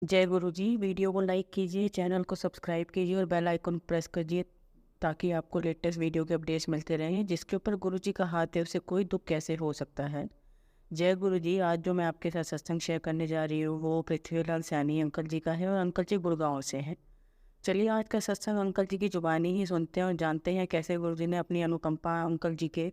जय गुरु जी। वीडियो को लाइक कीजिए, चैनल को सब्सक्राइब कीजिए और बेल आइकन प्रेस कीजिए ताकि आपको लेटेस्ट वीडियो के अपडेट्स मिलते रहें। जिसके ऊपर गुरु जी का हाथ है उसे कोई दुख कैसे हो सकता है। जय गुरु जी। आज जो मैं आपके साथ सत्संग शेयर करने जा रही हूँ वो पृथ्वीलाल सैनी अंकल जी का है और अंकल जी गुड़गांव से हैं। चलिए आज का सत्संग अंकल जी की जुबानी ही सुनते हैं और जानते हैं कैसे गुरु जी ने अपनी अनुकंपा अंकल जी के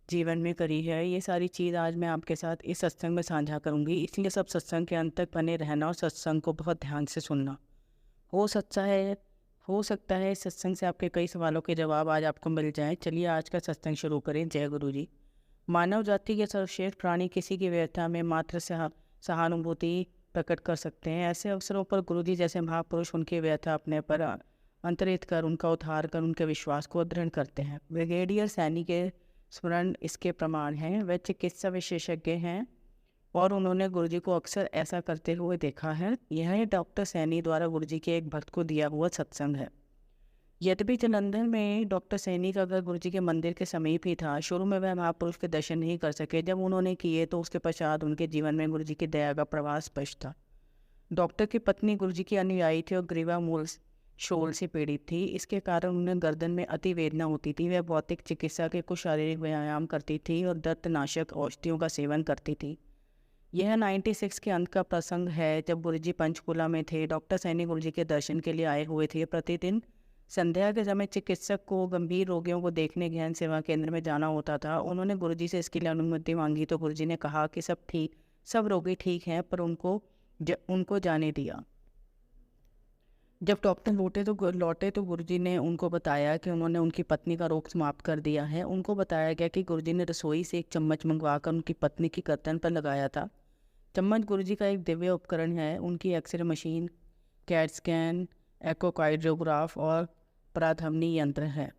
जीवन में करी है। ये सारी चीज़ आज मैं आपके साथ इस सत्संग में साझा करूंगी, इसलिए सब सत्संग के अंत तक बने रहना और सत्संग को बहुत ध्यान से सुनना। हो सकता है इस सत्संग से आपके कई सवालों के जवाब आज आपको मिल जाएं। चलिए आज का सत्संग शुरू करें। जय गुरु जी। मानव जाति के सर्वश्रेष्ठ प्राणी किसी की व्यथा में मात्र सहानुभूति प्रकट कर सकते हैं। ऐसे अवसरों पर गुरु जी जैसे महापुरुष उनकी व्यथा अपने पर अंतरित कर उनका उद्धार कर उनके विश्वास को दृढ़ करते हैं। ब्रिगेडियर सैनी के स्मरण इसके प्रमाण हैं। वे चिकित्सा विशेषज्ञ हैं और उन्होंने गुरुजी को अक्सर ऐसा करते हुए देखा है। यह डॉक्टर सैनी द्वारा गुरुजी के एक भक्त को दिया हुआ सत्संग है। यद्यपि जालंधर में डॉक्टर सैनी का घर गुरुजी के मंदिर के समीप ही था। शुरू में वह महापुरुष के दर्शन नहीं कर सके। जब उन्होंने किए तो उसके पश्चात उनके जीवन में गुरुजी की दया का प्रवाह स्पष्ट था। डॉक्टर की पत्नी गुरुजी की अनुयायी थी और ग्रीवा मूल शोल से पीड़ित थी। इसके कारण उन्हें गर्दन में अति वेदना होती थी। वह भौतिक चिकित्सा के कुछ शारीरिक व्यायाम करती थी और दर्दनाशक औषधियों का सेवन करती थी। यह 96 के अंत का प्रसंग है जब गुरुजी पंचकुला में थे। डॉक्टर सैनी गुरुजी के दर्शन के लिए आए हुए थे। प्रतिदिन संध्या के समय चिकित्सक को गंभीर रोगियों को देखने गहन सेवा केंद्र में जाना होता था। उन्होंने गुरुजी से इसके लिए अनुमति मांगी तो गुरुजी ने कहा कि सब रोगी ठीक हैं, पर उनको जाने दिया। जब डॉक्टर लौटे तो गुरुजी ने उनको बताया कि उन्होंने उनकी पत्नी का रोग समाप्त कर दिया है। उनको बताया गया कि गुरुजी ने रसोई से एक चम्मच मंगवाकर उनकी पत्नी की गर्दन पर लगाया था। चम्मच गुरुजी का एक दिव्य उपकरण है। उनकी एक्सरे मशीन, कैट स्कैन, एकोकार्डियोग्राफ और पराधमनी यंत्र है।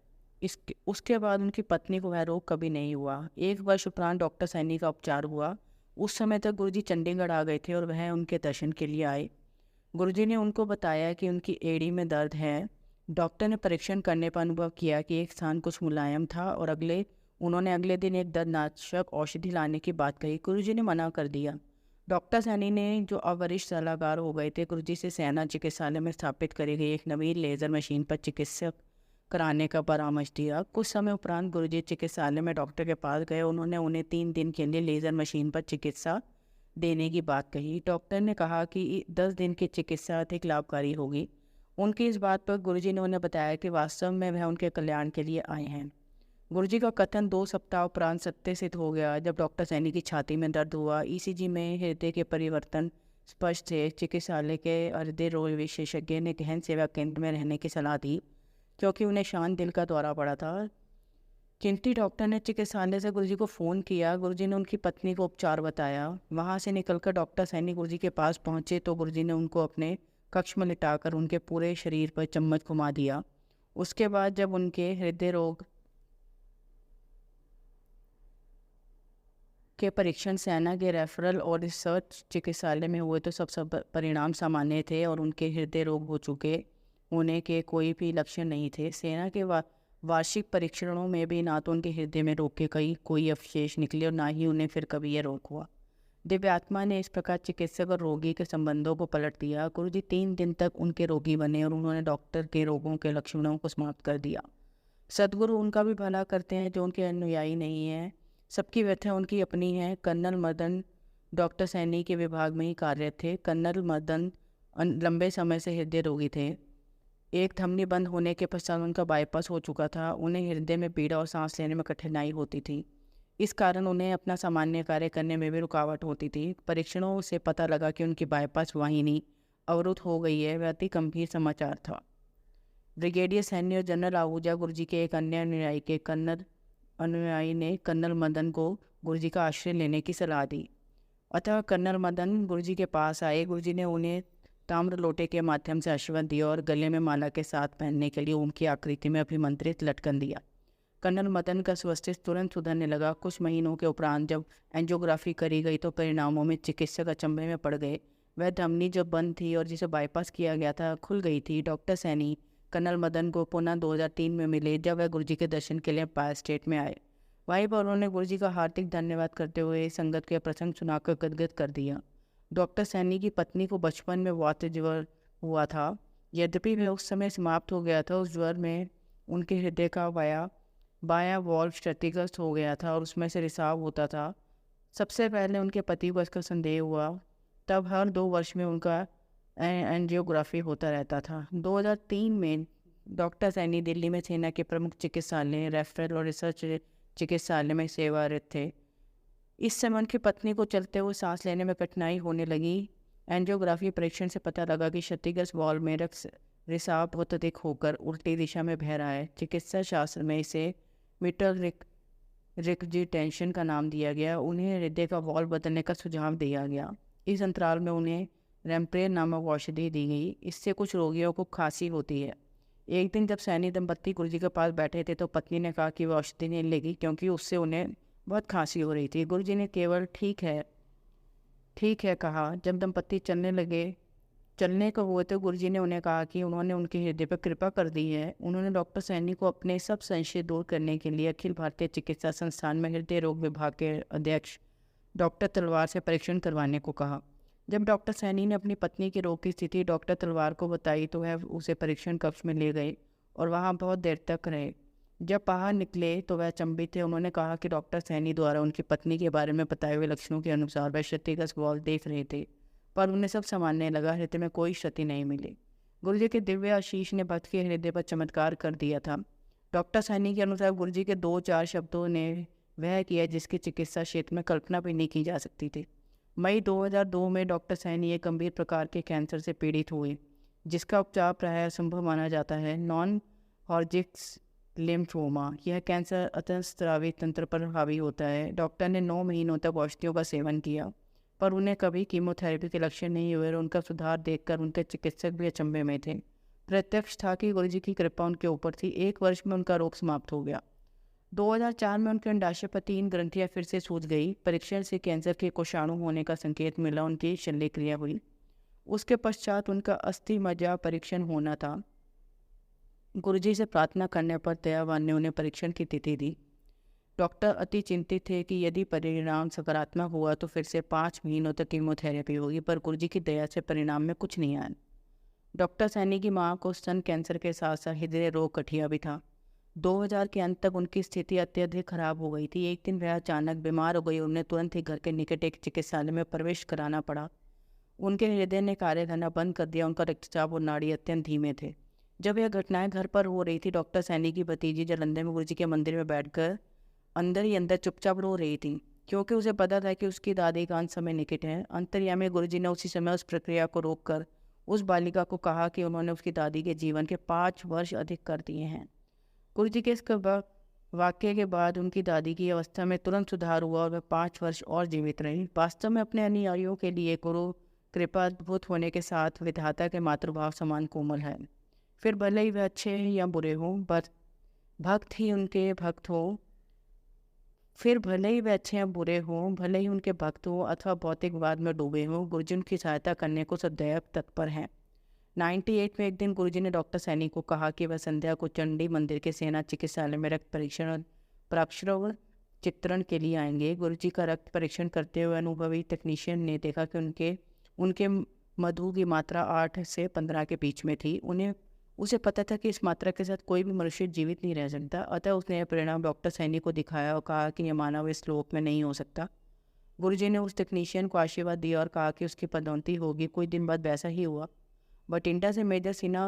उसके बाद उनकी पत्नी को वह रोग कभी नहीं हुआ। 1 वर्ष उपरांत डॉक्टर सैनी का उपचार हुआ। उस समय तक गुरुजी चंडीगढ़ आ गए थे और वह उनके दर्शन के लिए आए। गुरुजी ने उनको बताया कि उनकी एड़ी में दर्द है। डॉक्टर ने परीक्षण करने पर अनुभव किया कि एक स्थान कुछ मुलायम था और उन्होंने अगले दिन एक दर्दनाशक औषधि लाने की बात कही। गुरुजी ने मना कर दिया। डॉक्टर सैनी ने, जो अब वरिष्ठ सलाहकार हो गए थे, गुरुजी से सेना चिकित्सालय में स्थापित करी गई एक नवीन लेज़र मशीन पर चिकित्सक कराने का परामर्श दिया। कुछ समय उपरांत गुरुजी चिकित्सालय में डॉक्टर के पास गए। उन्होंने उन्हें 3 दिन के लिए लेज़र मशीन पर चिकित्सा देने की बात कही। डॉक्टर ने कहा कि 10 दिन की चिकित्सा अधिक लाभकारी होगी। उनकी इस बात पर गुरुजी ने उन्हें बताया कि वास्तव में वह उनके कल्याण के लिए आए हैं। गुरुजी का कथन 2 सप्ताह उपरांत सत्य सिद्ध हो गया। जब डॉक्टर सैनी की छाती में दर्द हुआ, ईसीजी में हृदय के परिवर्तन स्पष्ट थे। चिकित्सालय के हृदय रोग विशेषज्ञ ने गहन सेवा केंद्र में रहने की सलाह दी क्योंकि उन्हें शांत दिल का दौरा पड़ा था। चिंती डॉक्टर ने चिकित्सालय से गुरुजी को फ़ोन किया। गुरुजी ने उनकी पत्नी को उपचार बताया। वहां से निकलकर डॉक्टर सैनी गुरुजी के पास पहुंचे तो गुरुजी ने उनको अपने कक्ष में लिटाकर उनके पूरे शरीर पर चम्मच घुमा दिया। उसके बाद जब उनके हृदय रोग के परीक्षण सेना के रेफरल और रिसर्च चिकित्सालय में हुए तो सब परिणाम सामान्य थे और उनके हृदय रोग हो चुके होने के कोई भी लक्षण नहीं थे। सेना के वार्षिक परीक्षणों में भी ना तो उनके हृदय में रोग के कोई अवशेष निकले और ना ही उन्हें फिर कभी यह रोग हुआ। दिव्य आत्मा ने इस प्रकार चिकित्सक और रोगी के संबंधों को पलट दिया। गुरुजी 3 दिन तक उनके रोगी बने और उन्होंने डॉक्टर के रोगों के लक्षणों को समाप्त कर दिया। सद्गुरु उनका भी भला करते हैं जो उनके अनुयायी नहीं हैं। सबकी व्यथा उनकी अपनी है। कर्नल मदन डॉक्टर सैनी के विभाग में ही कार्यरत थे। कर्नल मदन लंबे समय से हृदय रोगी थे। एक धमनी बंद होने के पश्चात उनका बाईपास हो चुका था। उन्हें हृदय में पीड़ा और सांस लेने में कठिनाई होती थी। इस कारण उन्हें अपना सामान्य कार्य करने में भी रुकावट होती थी। परीक्षणों से पता लगा कि उनकी बाईपास वाहिनी अवरुद्ध हो गई है। वह अति गंभीर समाचार था। ब्रिगेडियर सैनी और जनरल आहूजा गुरुजी के एक अन्य अनुयायी ने कर्नल मदन को गुरुजी का आश्रय लेने की सलाह दी। अतः कर्नल मदन गुरुजी के पास आए। गुरुजी ने उन्हें ताम्र लोटे के माध्यम से आशीर्वाद दिया और गले में माला के साथ पहनने के लिए उनकी आकृति में अभिमंत्रित लटकन दिया। कर्नल मदन का स्वास्थ्य तुरंत सुधरने लगा। कुछ महीनों के उपरांत जब एंजियोग्राफी करी गई तो परिणामों में चिकित्सक अचंभे में पड़ गए। वह धमनी जो बंद थी और जिसे बाईपास किया गया था खुल गई थी। डॉक्टर सैनी कर्नल मदन को पुनः 2003 में मिले जब वह गुरुजी के दर्शन के लिए एम्पायर स्टेट में आए। वहीं पर उन्होंने गुरुजी का हार्दिक धन्यवाद करते हुए संगत के प्रसंग सुनाकर गदगद कर दिया। डॉक्टर सैनी की पत्नी को बचपन में वात ज्वर हुआ था। यद्यपि वह उस समय समाप्त हो गया था, उस ज्वर में उनके हृदय का बायां वाल्व क्षतिग्रस्त हो गया था और उसमें से रिसाव होता था। सबसे पहले उनके पति को इसका संदेह हुआ। तब हर 2 वर्ष में उनका एंजियोग्राफी होता रहता था। 2003 में डॉक्टर सैनी दिल्ली में सेना के प्रमुख चिकित्सालय रेफरल और रिसर्च चिकित्सालय में सेवारत थे। इस समय उनकी पत्नी को चलते हुए सांस लेने में कठिनाई होने लगी। एंजियोग्राफी परीक्षण से पता लगा कि क्षतिग्रस्त वाल्व में रिसाव बहुत अधिक होकर उल्टी दिशा में बह रहा है। चिकित्सा शास्त्र में इसे मिटल रिकजिटेंशन का नाम दिया गया। उन्हें हृदय का वाल्व बदलने का सुझाव दिया गया। इस अंतराल में उन्हें रेम्प्रेन नामक औषधि दी गई। इससे कुछ रोगियों को खांसी होती है। एक दिन जब सैनी दंपत्ति गुरुजी के पास बैठे थे तो पत्नी ने कहा कि वह औषधि नहीं लेगी क्योंकि उससे उन्हें बहुत खांसी हो रही थी। गुरुजी ने केवल ठीक है कहा। जब दंपत्ति चलने को हुए तो गुरुजी ने उन्हें कहा कि उन्होंने उनके हृदय पर कृपा कर दी है। उन्होंने डॉक्टर सैनी को अपने सब संशय दूर करने के लिए अखिल भारतीय चिकित्सा संस्थान में हृदय रोग विभाग के अध्यक्ष डॉक्टर तलवार से परीक्षण करवाने को कहा। जब डॉक्टर सैनी ने अपनी पत्नी के रोग की स्थिति डॉक्टर तलवार को बताई तो वह उसे परीक्षण कक्ष में ले गए और वहाँ बहुत देर तक रहे। जब बाहर निकले तो वह अचंभित थे। उन्होंने कहा कि डॉक्टर सैनी द्वारा उनकी पत्नी के बारे में बताए हुए लक्षणों के अनुसार वह क्षतिग्रस्त वाल्व देख रहे थे, पर उन्हें सब सामान्य लगा। हृदय में कोई क्षति नहीं मिली। गुरुजी के दिव्य आशीष ने भक्त के हृदय पर चमत्कार कर दिया था। डॉक्टर सैनी के अनुसार गुरुजी के 2-4 शब्दों ने वह किया जिसकी चिकित्सा क्षेत्र में कल्पना भी नहीं की जा सकती थी। मई 2002 में डॉक्टर सैनी एक गंभीर प्रकार के कैंसर से पीड़ित हुए जिसका उपचार प्रायः असंभव माना जाता है, नॉन हॉर्जिक्स लिम्फोमा। यह कैंसर अंतःस्रावी तंत्र पर हावी होता है। डॉक्टर ने 9 महीनों तक औषधियों का सेवन किया पर उन्हें कभी कीमोथेरेपी के लक्षण नहीं हुए और उनका सुधार देखकर उनके चिकित्सक भी अचंभे में थे। प्रत्यक्ष था कि गुरुजी की कृपा उनके ऊपर थी। 1 वर्ष में उनका रोग समाप्त हो गया। 2004 में उनके अंडाशय पर 3 ग्रंथियां फिर से सूज गई। परीक्षण से कैंसर के कोषाणु होने का संकेत मिला। उनकी शल्य क्रिया हुई। उसके पश्चात उनका अस्थि मज्जा परीक्षण होना था। गुरुजी से प्रार्थना करने पर दयावान ने उन्हें परीक्षण की तिथि दी। डॉक्टर अति चिंतित थे कि यदि परिणाम सकारात्मक हुआ तो फिर से 5 महीनों तक कीमोथेरेपी होगी, पर गुरुजी की दया से परिणाम में कुछ नहीं आया। डॉक्टर सैनी की मां को स्तन कैंसर के साथ साथ हृदय रोग गठिया भी था। 2000 के अंत तक उनकी स्थिति अत्यधिक खराब हो गई थी। एक दिन वह अचानक बीमार हो गई। उन्हें तुरंत ही घर के निकट एक चिकित्सालय में प्रवेश कराना पड़ा। उनके हृदय ने कार्य करना बंद कर दिया। उनका रक्तचाप और नाड़ी अत्यंत धीमे थे। जब यह घटनाएं घर पर हो रही थी, डॉक्टर सैनी की भतीजी जालंधर में गुरुजी के मंदिर में बैठकर अंदर ही अंदर चुपचाप रो रही थी, क्योंकि उसे पता था कि उसकी दादी का अंत समय निकट है। अंतर्यामी गुरुजी ने उसी समय उस प्रक्रिया को रोककर उस बालिका को कहा कि उन्होंने उसकी दादी के जीवन के 5 वर्ष अधिक कर दिए हैं। गुरुजी के इस वाक्य के बाद उनकी दादी की अवस्था में तुरंत सुधार हुआ और वह 5 वर्ष और जीवित रही। वास्तव में अपने अनुयायियों के लिए गुरु कृपा अद्भुत होने के साथ विधाता के मातृभाव समान कोमल है। फिर भले ही वह अच्छे या बुरे हों, भक्त ही उनके भक्त हो। फिर भले ही वे अच्छे या बुरे हों, भले ही उनके भक्त हों अथवा भौतिकवाद में डूबे हों, गुरुजी उनकी सहायता करने को सदैव तत्पर हैं। 98 में एक दिन गुरुजी ने डॉक्टर सैनी को कहा कि वह संध्या को चंडी मंदिर के सेना चिकित्सालय में रक्त परीक्षण और प्रक्षारण चित्रण के लिए आएंगे। गुरुजी का रक्त परीक्षण करते हुए अनुभवी तकनीशियन ने देखा कि उनके मधु की मात्रा 8 से 15 के बीच में थी। उसे पता था कि इस मात्रा के साथ कोई भी मनुष्य जीवित नहीं रह सकता। अतः उसने यह परिणाम डॉक्टर सैनी को दिखाया और कहा कि यह मानव इस लोक में नहीं हो सकता। गुरुजी ने उस टेक्नीशियन को आशीर्वाद दिया और कहा कि उसकी पदोन्नति होगी। कुछ दिन बाद वैसा ही हुआ। बठिंडा से मेजर सेना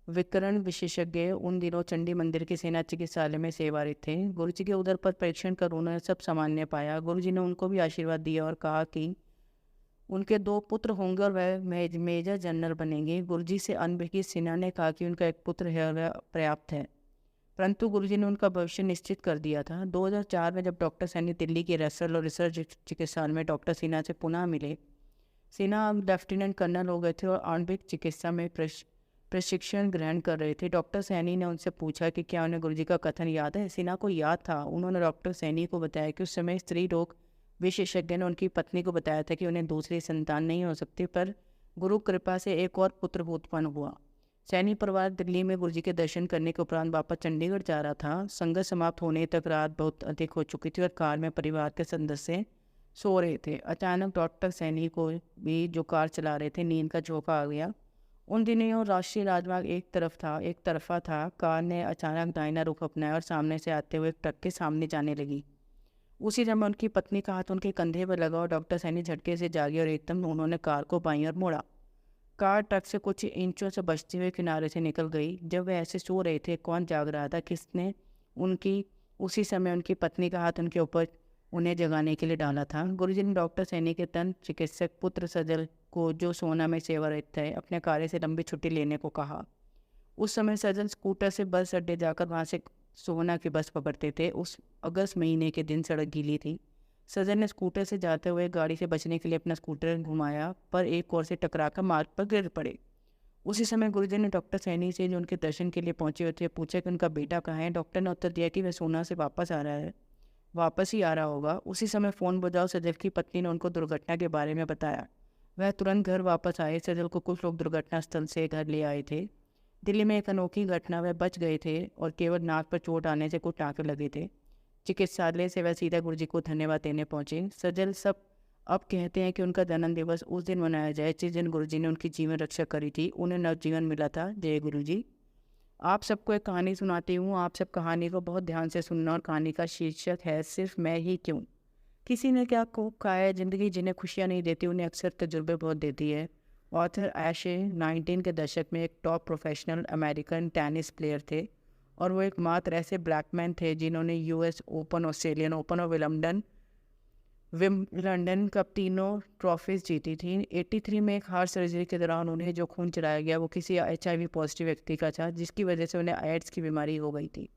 विकरण विशेषज्ञ उन दिनों चंडी मंदिर के सेना चिकित्सालय में सेवारत थे। गुरुजी के उदर पर परीक्षण कर उन्होंने सब सामान्य पाया। गुरुजी ने उनको भी आशीर्वाद दिया और कहा कि उनके 2 पुत्र होंगे और वह मेजर जनरल बनेंगे। गुरुजी से अनभिज्ञ सिन्हा ने कहा कि उनका एक पुत्र है और वह पर्याप्त है, परंतु गुरुजी ने उनका भविष्य निश्चित कर दिया था। 2004 में जब डॉक्टर सैनी दिल्ली के रेफरल और रिसर्च चिकित्सालय में डॉक्टर सिन्हा से पुनः मिले। सिन्हा अब लेफ्टिनेंट कर्नल हो गए थे और आणविक चिकित्सा में प्रशिक्षण ग्रहण कर रहे थे। डॉक्टर सैनी ने उनसे पूछा कि क्या उन्हें गुरुजी का कथन याद है। सिन्हा को याद था। उन्होंने डॉक्टर सैनी को बताया कि उस समय स्त्री रोग विशेषज्ञ ने उनकी पत्नी को बताया था कि उन्हें दूसरी संतान नहीं हो सकती, पर गुरु कृपा से एक और पुत्र उत्पन्न हुआ। सैनी परिवार दिल्ली में गुरुजी के दर्शन करने के उपरांत वापस चंडीगढ़ जा रहा था। संघर्ष समाप्त होने तक रात बहुत अधिक हो चुकी थी और कार में परिवार के सदस्य सो रहे थे। अचानक डॉक्टर सैनी को भी, जो कार चला रहे थे, नींद का झोंका आ गया। उन दिनों राष्ट्रीय राजमार्ग एक तरफा था। कार ने अचानक दाहिना रुख अपनाया और सामने से आते हुए एक ट्रक के सामने जाने लगी। उसी समय उनकी पत्नी का हाथ उनके कंधे पर लगा और डॉक्टर सैनी झटके से जागे और एकदम उन्होंने कार को बाईं ओर मोड़ा। कार ट्रक से कुछ इंचों से बचते हुए किनारे से निकल गई। जब वे ऐसे सो रहे थे, कौन जाग रहा था, किसने उनकी उसी समय उनकी पत्नी का हाथ उनके ऊपर उन्हें जगाने के लिए डाला था? गुरुजी ने डॉक्टर सैनी के तंत्र चिकित्सक पुत्र सजल को, जो सोना में सेवारत थे, अपने कार्य से लंबी छुट्टी लेने को कहा। उस समय सजल स्कूटर से बस अड्डे जाकर वहाँ से सोना की बस पकड़ते थे। उस अगस्त महीने के दिन सड़क गीली थी। सजल ने स्कूटर से जाते हुए गाड़ी से बचने के लिए अपना स्कूटर घुमाया, पर एक और से टकराकर मार्ग पर गिर पड़े। उसी समय गुरुजी ने डॉक्टर सैनी से, जो उनके दर्शन के लिए पहुंचे हुए थे, पूछा कि उनका बेटा कहाँ है। डॉक्टर ने उत्तर दिया कि वह सोना से वापस ही आ रहा होगा। उसी समय फ़ोन बजा और सजल की पत्नी ने उनको दुर्घटना के बारे में बताया। वह तुरंत घर वापस आए। सजल को कुछ लोग दुर्घटना स्थल से घर ले आए थे। दिल्ली में एक अनोखी घटना, वह बच गए थे और केवल नाक पर चोट आने से कुछ टाँके लगे थे। चिकित्सालय से वह सीधा गुरुजी को धन्यवाद देने पहुंचे। सजल सब अब कहते हैं कि उनका जन्मदिवस उस दिन मनाया जाए जिस दिन गुरुजी ने उनकी जीवन रक्षा करी थी, उन्हें नवजीवन मिला था। जय गुरुजी। आप सबको एक कहानी सुनाती हूँ। आप सब कहानी को बहुत ध्यान से सुनना। और कहानी का शीर्षक है सिर्फ मैं ही क्यों। किसी ने क्या को कहा है, जिंदगी जिन्हें खुशियाँ नहीं देती उन्हें अक्सर तजुर्बे बहुत देती है। ऑथर एशे 19 के दशक में एक top professional American tennis player थे और वो एकमात्र ऐसे ब्लैकमैन थे जिन्होंने यूएस ओपन, ऑस्ट्रेलियन ओपन और विम्बलडन कप तीनों ट्रॉफीज जीती थी। 83 में एक हार्ट सर्जरी के दौरान उन्हें जो खून चढ़ाया गया वो किसी HIV पॉजिटिव व्यक्ति का था, जिसकी वजह से उन्हें एड्स की बीमारी हो गई थी।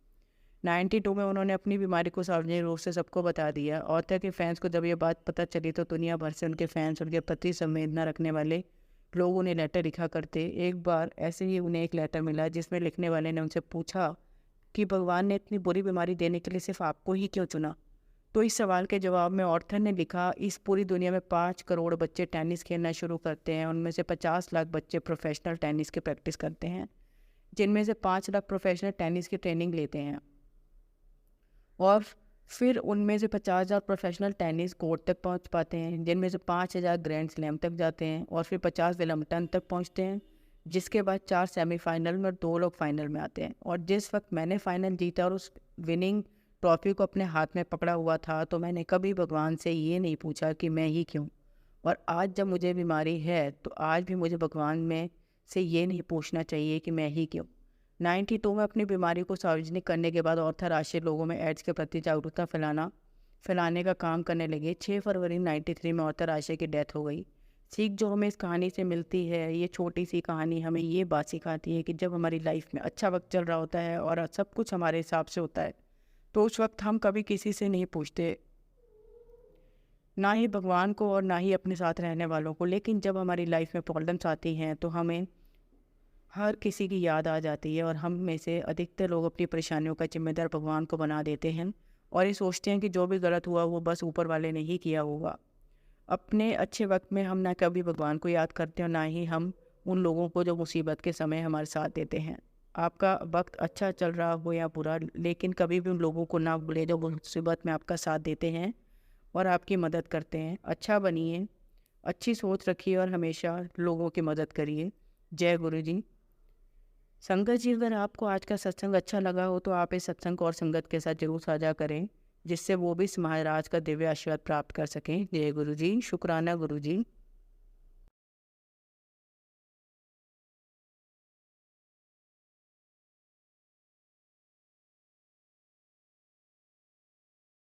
92 में उन्होंने अपनी बीमारी को सार्वजनिक रूप से सबको बता दिया। ऑथर के फैंस को जब ये बात पता चली तो दुनिया भर से उनके फैंस, उनके प्रति संवेदना रखने वाले लोग उन्हें लेटर लिखा करते। एक बार ऐसे ही उन्हें एक लेटर मिला जिसमें लिखने वाले ने उनसे पूछा कि भगवान ने इतनी बुरी बीमारी देने के लिए सिर्फ आपको ही क्यों चुना। तो इस सवाल के जवाब में ऑर्थर ने लिखा, इस पूरी दुनिया में 5 करोड़ बच्चे टेनिस खेलना शुरू करते हैं। उनमें से 50 लाख बच्चे प्रोफेशनल टेनिस की प्रैक्टिस करते हैं, जिनमें से 5 लाख प्रोफेशनल टेनिस की ट्रेनिंग लेते हैं और फिर उनमें से 50,000 प्रोफेशनल टेनिस कोर्ट तक पहुंच पाते हैं, जिनमें से 5,000 ग्रैंड स्लैम तक जाते हैं और फिर 50 विलम्बटन तक पहुंचते हैं, जिसके बाद 4 सेमीफाइनल में और 2 लोग फाइनल में आते हैं। और जिस वक्त मैंने फाइनल जीता और उस विनिंग ट्रॉफी को अपने हाथ में पकड़ा हुआ था, तो मैंने कभी भगवान से ये नहीं पूछा कि मैं ही क्यों। और आज जब मुझे बीमारी है तो आज भी मुझे भगवान में से ये नहीं पूछना चाहिए कि मैं ही क्यों। 92 में अपनी बीमारी को सार्वजनिक करने के बाद ऑर्थर राष्ट्रीय लोगों में एड्स के प्रति जागरूकता फैलाने का काम करने लगे। 6 फरवरी 93 में ऑर्थर राष्ट्रीय की डेथ हो गई। सीख जो हमें इस कहानी से मिलती है, ये छोटी सी कहानी हमें ये बात सिखाती है कि जब हमारी लाइफ में अच्छा वक्त चल रहा होता है और सब कुछ हमारे हिसाब से होता है, तो उस वक्त हम कभी किसी से नहीं पूछते, ना ही भगवान को और ना ही अपने साथ रहने वालों को। लेकिन जब हमारी लाइफ में प्रॉब्लम्स आती हैं तो हमें हर किसी की याद आ जाती है और हम में से अधिकतर लोग अपनी परेशानियों का जिम्मेदार भगवान को बना देते हैं और ये सोचते हैं कि जो भी गलत हुआ वो बस ऊपर वाले ने ही किया होगा। अपने अच्छे वक्त में हम ना कभी भगवान को याद करते और ना ही हम उन लोगों को जो मुसीबत के समय हमारे साथ देते हैं। आपका वक्त अच्छा चल रहा हो या बुरा, लेकिन कभी भी उन लोगों को ना भूले जो मुसीबत में आपका साथ देते हैं और आपकी मदद करते हैं। अच्छा बनिए, अच्छी सोच रखिए और हमेशा लोगों की मदद करिए। जय गुरु जी। संगत जी, अगर आपको आज का सत्संग अच्छा लगा हो तो आप इस सत्संग को और संगत के साथ जरूर साझा करें, जिससे वो भी इस महाराज का दिव्य आशीर्वाद प्राप्त कर सकें। जय गुरु जी। शुक्राना गुरु जी।